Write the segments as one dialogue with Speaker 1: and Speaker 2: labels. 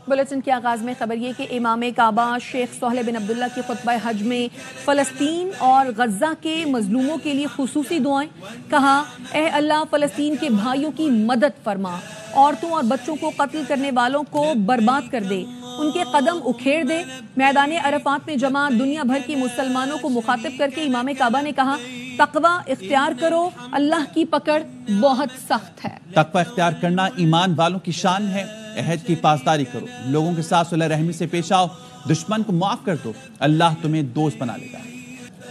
Speaker 1: Bulletin کے آغاز میں خبر یہ کہ امام کعبہ شیخ صالح بن عبداللہ کی خطبہ حج میں فلسطین اور غزہ کے مظلوموں کے لیے خصوصی دعائیں. کہا اے اللہ فلسطین کے بھائیوں کی مدد فرما, عورتوں اور بچوں کو قتل کرنے والوں کو برباد کر دے, ان کے قدم اکھیڑ دے. میدان عرفات میں جمع دنیا بھر کے مسلمانوں کو مخاطب کر کے امام کعبہ نے کہا تقوی اختیار کرو, اللہ کی پکڑ بہت سخت ہے.
Speaker 2: تقوی اختیار کرنا ایمان والوں کی شان ہے. عہد کی پاسداری کرو, لوگوں کے ساتھ صلح رحمی سے پیش آؤ, دشمن کو معاف کر دو, اللہ تمہیں دوست بنا لے گا.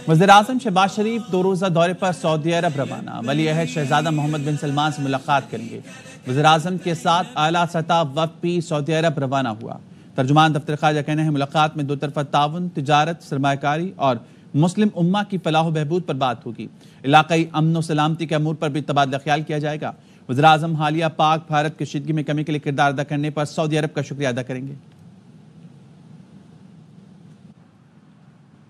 Speaker 2: وزیر اعظم شہباز شریف 2 روزہ دورے پر سعودی عرب روانہ. ولی عہد شہزادہ محمد بن سلمان سے ملاقات کریں گے. وزیر اعظم کے ساتھ اعلیٰ سطح وفد بھی سعودی عرب روانہ ہوا. ترجمان دفتر خارجہ کہنا ہے ملاقات میں 2 طرفہ تعاون, تجارت, سرمایہ کاری اور مسلم امہ کی فلاح و بہبود پر بات ہوگی. علاقائی امن و سلامتی کے امور پر بھی تبادلہ خیال کیا جائے گا. وزیر اعظم حالیہ پاک بھارت کشیدگی میں کمی کے لیے کردار ادا کرنے پر سعودی عرب کا شکریہ ادا کریں گے.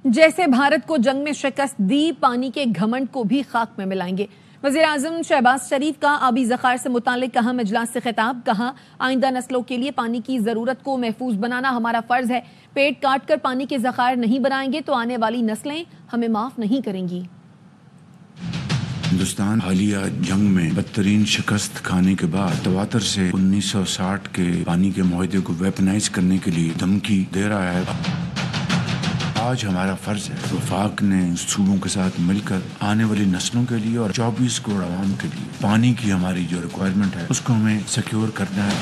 Speaker 1: جیسے بھارت کو جنگ میں شکست دی, پانی کے گھمنڈ کو بھی خاک میں ملائیں گے. وزیر اعظم شہباز شریف کا آبی ذخائر سے متعلق اہم اجلاس سے خطاب. کہا آئندہ نسلوں کے لیے پانی کی ضرورت کو محفوظ بنانا ہمارا فرض ہے. پیٹ کاٹ کر پانی کے ذخائر نہیں بنائیں گے تو آنے والی نسلیں ہمیں معاف نہیں کریں گی.
Speaker 3: ہندوستان حالیہ جنگ میں بدترین شکست کھانے کے بعد تواتر سے 1960 کے پانی کے معاہدے کو ویپنائز کرنے کے لیے دھمکی دے رہا ہے. آج ہمارا فرض ہے وفاق نے صوبوں کے ساتھ مل کر آنے والی نسلوں کے لیے اور 24 کروڑ عوام کے لیے پانی کی ہماری جو ریکوائرمنٹ ہے اس کو ہمیں سیکیور کرنا ہے.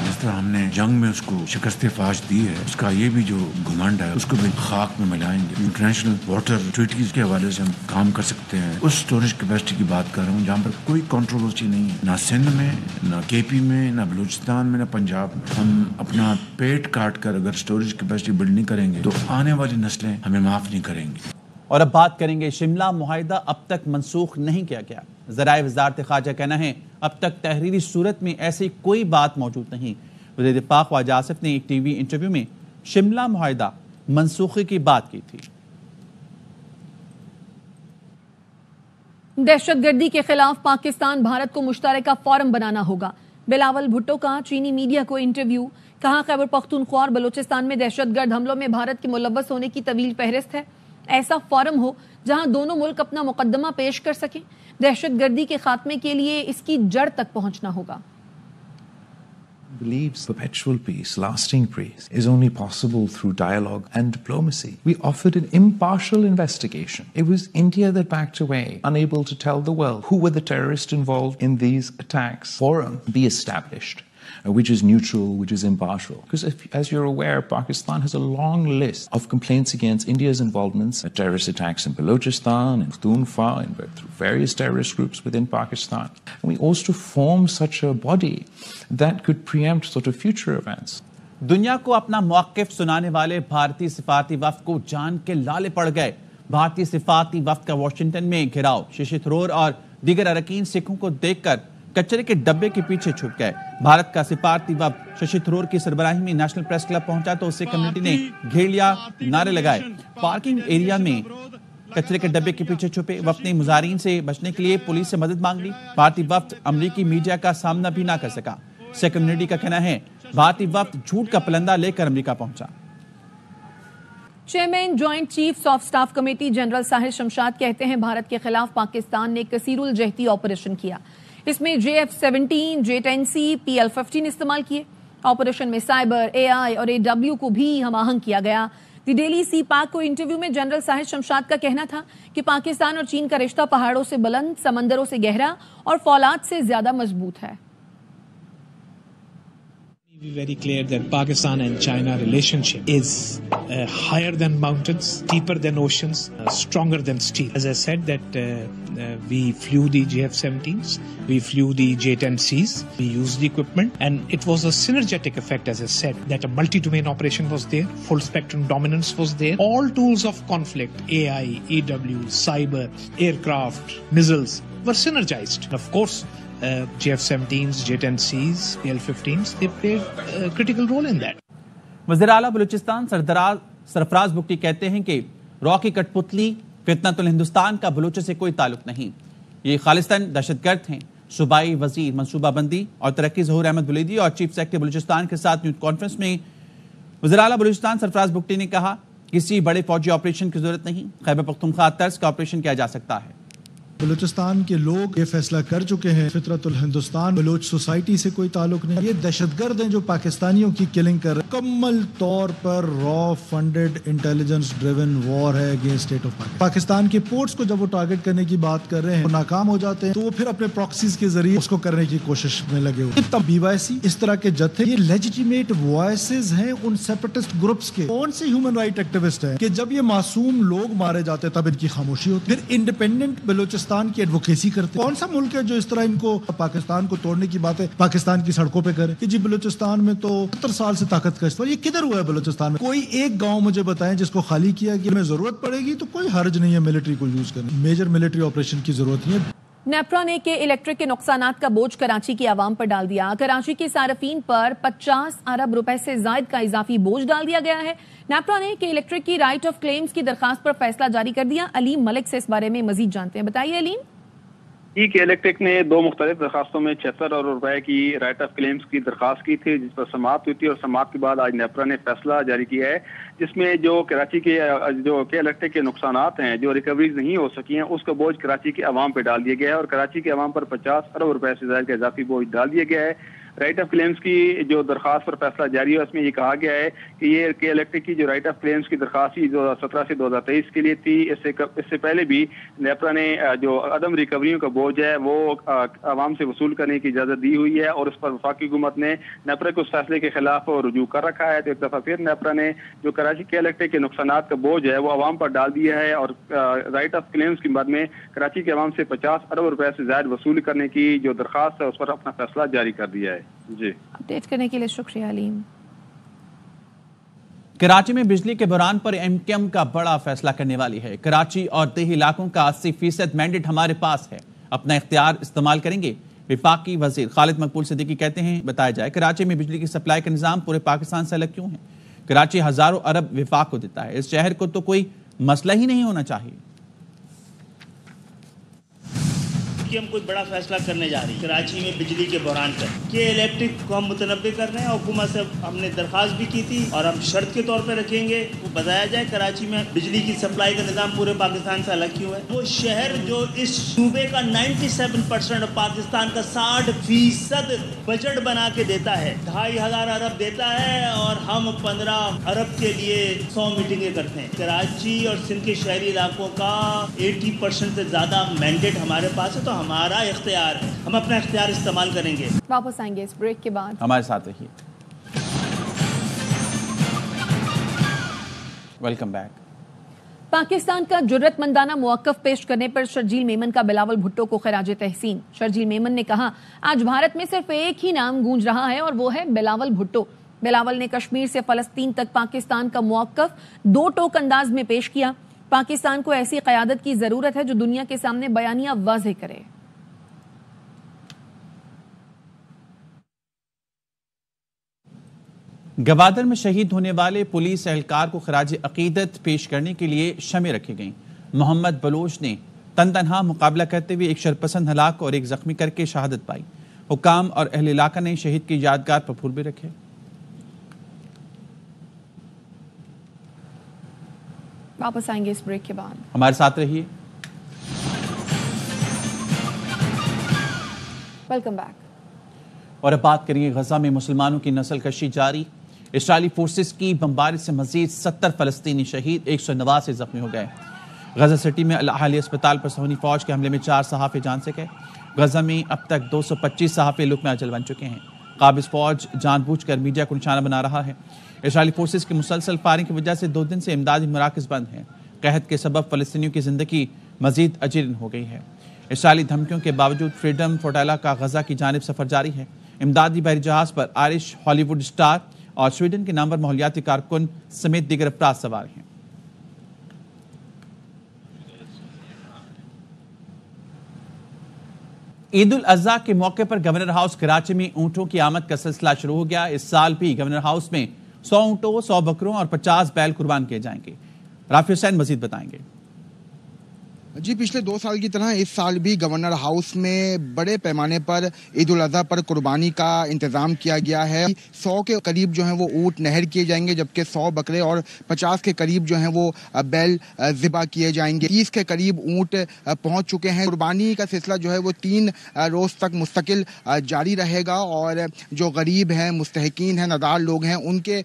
Speaker 3: جس طرح ہم نے جنگ میں اس کو شکست فاش دی ہے, اس کا یہ بھی جو گھمنڈ ہے اس کو بھی خاک میں ملائیں گے. انٹرنیشنل واٹر ٹریٹیز کے حوالے سے ہم کام کر سکتے ہیں. اس اسٹوریج کیپیسٹی کی بات کر رہا ہوں جہاں پر کوئی کنٹروورسی نہیں ہے, نہ سندھ میں, نہ کے پی میں, نہ بلوچستان میں, نہ پنجاب میں. ہم اپنا پیٹ کاٹ کر اگر اسٹوریج کیپیسٹی بلڈ نہیں کریں گے تو آنے والی نسلیں ہمیں معاف نہیں کریں گی.
Speaker 2: اور اب بات کریں گے شملہ معاہدہ اب تک منسوخ نہیں کیا گیا. ذرائع وزارت خارجہ کہنا ہے اب تک تحریری صورت میں ایسی کوئی بات موجود نہیں. وزیر دفاع خواجہ آصف نے ایک ٹی وی انٹرویو میں شملہ معاہدہ منسوخی کی بات کی تھی.
Speaker 1: دہشت گردی کے خلاف پاکستان بھارت کو مشترکہ فورم بنانا ہوگا. بلاول بھٹو کا چینی میڈیا کو انٹرویو. کہا خیبر پختونخوا اور بلوچستان میں دہشت گرد حملوں میں بھارت کے ملوث ہونے کی طویل فہرست ہے. ایسا فورم ہو جہاں دونوں ملک اپنا مقدمہ پیش کر سکیں. دہشت گردی کے خاتمے کے لیے اس کی جڑ تک پہنچنا ہوگا.
Speaker 4: Believes perpetual peace, lasting peace, is only possible through dialogue and diplomacy. We offered an impartial investigation. It was India that backed away, unable to tell the world who were the terrorists involved in these attacks. Forum be established, which is neutral, which is impartial. Because as you're aware, Pakistan has a long list of complaints against India's involvements, terrorist attacks in Balochistan, in Khtunkhwa, and through various terrorist groups within Pakistan. And we also formed such a body that could preempt sort of future events.
Speaker 2: دنیا کو اپنا موقف سنانے والے بھارتی سفارتی وفد کو جان کے لالے پڑ گئے. بھارتی سفارتی وفد کا واشنگٹن میں گھراؤ. ششی تھرور اور دیگر اراکین سکھوں کو دیکھ کر کچرے کے ڈبے کے پیچھے چھپ گئے. بھارت کا سفارتی وفد ششی تھرور کی سربراہی میں نیشنل پریس کلب پہنچا تو اسے کمیونٹی نے گھیر لیا, نعرے لگائے. پارکنگ ایریا میں کچرے کے ڈبے کے پیچھے چھپے. وفد نے مظاہرین سے بچنے کے لیے پولیس سے مدد مانگ لی. بھارتی وفد امریکی میڈیا کا سامنا بھی نہ کر سکا. سکھ کمیونٹی کا کہنا ہے بھارتی وفد جھوٹ کا پلندہ لے کر امریکہ پہنچا.
Speaker 1: Chairman joint chiefs of staff committee general Sahil Shamshad کہتے ہیں بھارت کے خلاف پاکستان نے کثیر الجہتی آپریشن کیا. اس میں JF-17, J-10C, PL-15 استعمال کیے. آپریشن میں سائبر, AI اور AW کو بھی ہم آہنگ کیا گیا. دی ڈیلی سی پاک کو انٹرویو میں جنرل ساحل شمشاد کا کہنا تھا کہ پاکستان اور چین کا رشتہ پہاڑوں سے بلند, سمندروں سے گہرا اور فولاد سے زیادہ مضبوط ہے.
Speaker 5: Be very clear that Pakistan and China relationship is higher than mountains, deeper than oceans, stronger than steel. As I said that we flew the JF-17s, we flew the J-10Cs, we used the equipment, and it was a synergetic effect, as I said, that a multi-domain operation was there, full spectrum dominance was there, all tools of conflict, AI, EW, cyber, aircraft, missiles were synergized. And of course, JF-17s, J-10Cs, PL-15s, they played a critical role in that.
Speaker 2: وزیر اعلیٰ بلوچستان سرفراز بگٹی کہتے ہیں کہ را کی کٹ پتلی فتنۃ الہندوستان کا بلوچوں سے کوئی تعلق نہیں. یہ خالصتاً دہشت گرد ہیں. صوبائی وزیر منصوبہ بندی اور ترقی ظہور احمد ولیدی اور چیف سیکرٹری بلوچستان کے ساتھ نیوز کانفرنس میں وزیر اعلیٰ بلوچستان سرفراز بگٹی نے کہا کسی بڑے فوجی آپریشن کی ضرورت نہیں، خیبر پختونخوا طرز کا آپریشن کیا جا سکتا ہے۔
Speaker 6: بلوچستان کے لوگ یہ فیصلہ کر چکے ہیں، فطرت الہندوستان بلوچ سوسائٹی سے کوئی تعلق نہیں، یہ دہشت گرد ہیں جو پاکستانیوں کی کلنگ کر رہے ہیں، مکمل طور پر را فنڈڈ انٹیلیجنس ڈریون وار ہے اگینسٹ اسٹیٹ آف پاکستان کے پورٹس کو جب وہ ٹارگٹ کرنے کی بات کر رہے ہیں، وہ ناکام ہو جاتے ہیں تو وہ پھر اپنے پراکسیز کے ذریعے اس کو کرنے کی کوشش میں لگے ہوئے۔ تب BYC اس طرح کے جتھے یہ لیجیٹیمیٹ وائسز ہیں ان سیپریٹسٹ گروپس کے، کون سے ہیومن رائٹ ایکٹیوسٹ ہیں کہ جب یہ معصوم لوگ مارے جاتے تب ان کی خاموشی ہوتی، پھر انڈیپینڈنٹ بلوچستان کی ایڈوکیسی کرتے۔ کون سا ملک ہے جو اس طرح ان کو پاکستان کو توڑنے کی باتیں پاکستان کی سڑکوں پہ کرے کہ جی بلوچستان میں تو 70 سال سے طاقت کا استعمال، یہ کدھر ہوا ہے بلوچستان میں؟ کوئی ایک گاؤں مجھے بتائیں جس کو خالی کیا کہ ہمیں ضرورت پڑے گی تو کوئی حرج نہیں ہے ملٹری کو یوز کرنے، میجر ملٹری آپریشن کی ضرورت نہیں ہے۔
Speaker 1: نیپرا نے کہ الیکٹرک کے نقصانات کا بوجھ کراچی کی عوام پر ڈال دیا، کراچی کے صارفین پر 50 ارب روپے سے زائد کا اضافی بوجھ ڈال دیا گیا ہے۔ نیپرا نے کہ الیکٹرک کی رائٹ آف کلیمز کی درخواست پر فیصلہ جاری کر دیا۔ علیم ملک سے اس بارے میں مزید جانتے ہیں، بتائیے علیم۔
Speaker 7: کہ الیکٹرک نے 2 مختلف درخواستوں میں 76 ارب روپے کی رائٹ آف کلیمز کی درخواست کی تھی، جس پر سماعت ہوئی تھی اور سماعت کے بعد آج نیپرا نے فیصلہ جاری کیا ہے، جس میں جو کراچی کے جو الیکٹرک کے نقصانات ہیں، جو ریکوریز نہیں ہو سکی ہیں، اس کا بوجھ کراچی کے عوام پہ ڈال دیا گیا ہے اور کراچی کے عوام پر 50 ارب روپے سے زائد کا اضافی بوجھ ڈال دیا گیا ہے۔ رائٹ آف کلیمز کی جو درخواست پر فیصلہ جاری ہے اس میں یہ کہا گیا ہے کہ یہ کہ الیکٹرک کی جو رائٹ آف کلیمز کی درخواست 2017 سے 2023 کے لیے تھی، اس سے پہلے بھی نیپرا نے جو عدم ریکوریوں کا بوجھ ہے وہ عوام سے وصول کرنے کی اجازت دی ہوئی ہے اور اس پر وفاقی حکومت نے نیپرا کو اس فیصلے کے خلاف رجوع کر رکھا ہے۔ تو ایک دفعہ پھر نیپرا نے جو کراچی کے الیکٹرک کے نقصانات کا بوجھ ہے وہ عوام پر ڈال دیا ہے اور رائٹ آف کلیمز کی مد میں کراچی کے عوام سے 50 ارب روپے سے زائد وصول کرنے کی جو درخواست ہے اس پر اپنا فیصلہ جاری کر دیا ہے۔ جی
Speaker 1: اپڈیٹ کرنے کے لیے شکریہ علیم۔
Speaker 2: کراچی میں بجلی کے بحران پر MKM کا بڑا فیصلہ کرنے والی ہے۔ کراچی اور دیہی علاقوں کا 80% مینڈیٹ ہمارے پاس ہے، اپنا اختیار استعمال کریں گے، وفاقی وزیر خالد مقبول صدیقی کہتے ہیں۔ بتایا جائے کراچی میں بجلی کی سپلائی کا نظام پورے پاکستان سے الگ کیوں ہے؟ کراچی ہزاروں ارب وفاق کو دیتا ہے، اس شہر کو تو کوئی مسئلہ ہی نہیں ہونا چاہیے۔
Speaker 8: ہم کوئی بڑا فیصلہ کرنے جا رہی ہیں کراچی میں بجلی کے بحران پر کہ الیکٹرک کو ہم متنوع کر رہے ہیں، حکومت سے ہم نے درخواست بھی کی تھی اور ہم شرط کے طور پہ رکھیں گے وہ بتایا جائے کراچی میں بجلی کی سپلائی کا نظام پورے پاکستان سے الگ کیوں ہے۔ وہ شہر جو اس صوبے کا 97% پاکستان کا 60% بجٹ بنا کے دیتا ہے، 2500 ارب دیتا ہے اور ہم 15 ارب کے لیے 100 میٹنگیں کرتے ہیں۔ کراچی اور سندھ کے شہری علاقوں کا 80% سے زیادہ مینڈیٹ ہمارے پاس ہے، تو ہمارا اختیار ہے، ہم اپنا اختیار استعمال کریں گے۔
Speaker 1: واپس آئیں گے اس بریک کے بعد،
Speaker 2: ہمارے ساتھ رہیے۔ Welcome back.
Speaker 1: پاکستان کا جرت مندانہ موقف پیش کرنے پر شرجیل میمن کا بلاول بھٹو کو خراج تحسین۔ شرجیل میمن نے کہا آج بھارت میں صرف ایک ہی نام گونج رہا ہے اور وہ ہے بلاول بھٹو۔ بلاول نے کشمیر سے فلسطین تک پاکستان کا موقف 2 ٹوک انداز میں پیش کیا۔ پاکستان کو ایسی قیادت کی ضرورت ہے جو دنیا کے سامنے بیانیہ واضح کرے۔
Speaker 2: گوادر میں شہید ہونے والے پولیس اہلکار کو خراج عقیدت پیش کرنے کے لیے شمع رکھی گئیں۔ محمد بلوچ نے تنہا مقابلہ کرتے ہوئے ایک شرپسند ہلاک اور ایک زخمی کر کے شہادت پائی۔ حکام اور اہل علاقہ نے شہید کی یادگار پر پھول بھی رکھے۔
Speaker 1: واپس آئیں گے اس بریک کے بعد،
Speaker 2: ہمارے ساتھ رہیے۔
Speaker 1: Welcome back.
Speaker 2: اور اب بات کریے غزہ میں مسلمانوں کی نسل کشی جاری۔ اسرائیلی فورسز کی بمباری سے مزید 70 فلسطینی شہید، 189 زخمی ہو گئے۔ غزہ سٹی میں الحالی اسپتال پر صہیونی فوج کے حملے میں 4 صحافی جان سے گئے۔ غزہ میں اب تک 225 صحافی لقمہ اجل بن چکے ہیں۔ قابض فوج جان بوجھ کر میڈیا کو نشانہ بنا رہا ہے۔ اسرائیلی فورسز کی مسلسل فائرنگ کی وجہ سے 2 دن سے امدادی مراکز بند ہیں۔ قحط کے سبب فلسطینیوں کی زندگی مزید اجیرن ہو گئی ہے۔ اسرائیلی دھمکیوں کے باوجود فریڈم فوٹیلا کا غزہ کی جانب سفر جاری ہے۔ امدادی بحری جہاز پر آئرش ہالی ووڈ اسٹار اور سویڈن کے نامور ماحولیاتی کارکن سمیت دیگر افراد سوار ہیں۔ عید الاضحیٰ کے موقع پر گورنر ہاؤس کراچی میں اونٹوں کی آمد کا سلسلہ شروع ہو گیا۔ اس سال بھی گورنر ہاؤس میں 100 اونٹوں، 100 بکروں اور 50 بیل قربان کیے جائیں گے۔ رافی حسین مزید بتائیں گے۔
Speaker 9: جی پچھلے 2 سال کی طرح اس سال بھی گورنر ہاؤس میں بڑے پیمانے پر عید الاضحیٰ پر قربانی کا انتظام کیا گیا ہے. 100 کے قریب جو ہیں وہ اونٹ نہر کیے جائیں گے، جبکہ 100 بکرے اور 50 کے قریب جو ہیں وہ بیل ذبح کیے جائیں گے. 30 کے قریب اونٹ پہنچ چکے ہیں. قربانی کا سلسلہ جو ہے وہ 3 روز تک مستقل جاری رہے گا، اور جو غریب ہیں، مستحقین ہیں، نادار لوگ ہیں، ان کے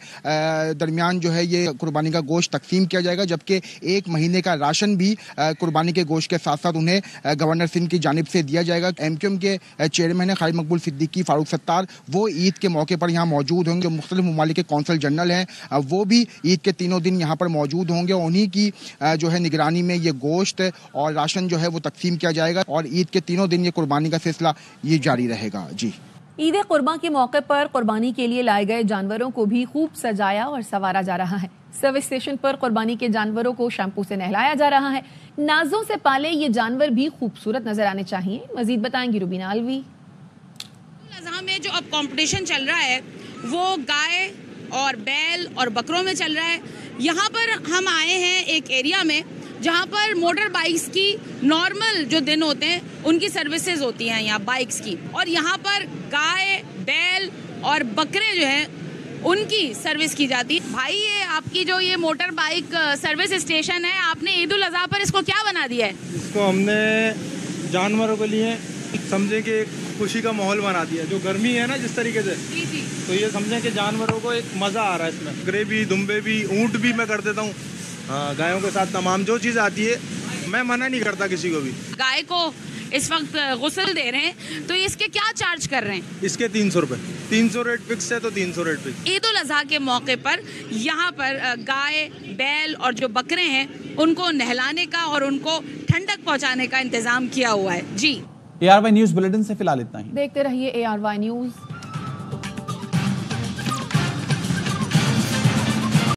Speaker 9: درمیان جو ہے یہ قربانی کا گوشت تقسیم کیا جائے گا، جبکہ 1 مہینے کا راشن بھی قربانی کے گوشت کے ساتھ ساتھ انہیں گورنر سندھ کی جانب سے دیا جائے گا. ایم کیو ایم کے چیئرمین خالد مقبول صدیقی فاروق ستار وہ عید کے موقع پر یہاں موجود ہوں گے. مختلف ممالک کے کونسل جنرل ہیں وہ بھی عید کے 3 دن یہاں پر موجود ہوں گے. انہی کی جو ہے نگرانی میں یہ گوشت اور راشن جو ہے وہ تقسیم کیا جائے گا، اور عید کے 3 دن یہ قربانی کا سلسلہ یہ جاری رہے گا. جی
Speaker 1: عید قربان کے موقع پر قربانی کے لیے لائے گئے جانوروں کو بھی خوب سجایا اور سنوارا جا رہا ہے. سروس اسٹیشن پر قربانی کے جانوروں کو شیمپو سے نہلایا جا رہا ہے. نازوں سے پالے یہ جانور بھی خوبصورت نظر آنے چاہیے. مزید بتائیں گی روبینہ الوی.
Speaker 10: الاضحیٰ میں جو اب کمپٹیشن چل رہا ہے وہ گائے اور بیل اور بکروں میں چل رہا ہے. یہاں پر ہم آئے ہیں ایک ایریا میں جہاں پر موٹر بائکس کی نارمل جو دن ہوتے ہیں ان کی سروسز ہوتی ہیں یہاں بائکس کی، اور یہاں پر گائے، بیل اور بکرے جو ہیں ان کی سروس کی جاتی. بھائی یہ آپ کی جو یہ موٹر بائک سروس اسٹیشن ہے، آپ نے عید الاضحیٰ پر اس کو کیا بنا دیا ہے؟
Speaker 11: اس کو ہم نے جانوروں کے لیے سمجھے کہ ایک خوشی کا ماحول بنا دیا. جو گرمی ہے نا جس طریقے سے، تو یہ سمجھیں کہ جانوروں کو ایک مزہ آ رہا ہے اس میں. بکرے بھی، دمبے بھی، اونٹ بھی میں کر دیتا ہوں. ہاں گایوں کے ساتھ تمام جو چیز آتی ہے میں منع نہیں کرتا کسی کو بھی.
Speaker 10: گائے کو اس وقت غسل دے رہے ہیں تو اس کے کیا چارج کر رہے ہیں؟
Speaker 11: اس کے 300 روپے. 300 ریٹ فکس ہے تو 300 ریٹ فکس.
Speaker 10: عید الاضحیٰ کے موقع پر یہاں پر گائے، بیل اور جو بکرے ہیں ان کو نہلانے کا اور ان کو ٹھنڈک پہنچانے کا انتظام کیا ہوا ہے. جی
Speaker 2: ARY نیوز بلیٹن سے فی الحال اتنا ہی.
Speaker 1: دیکھتے رہیے ARY نیوز.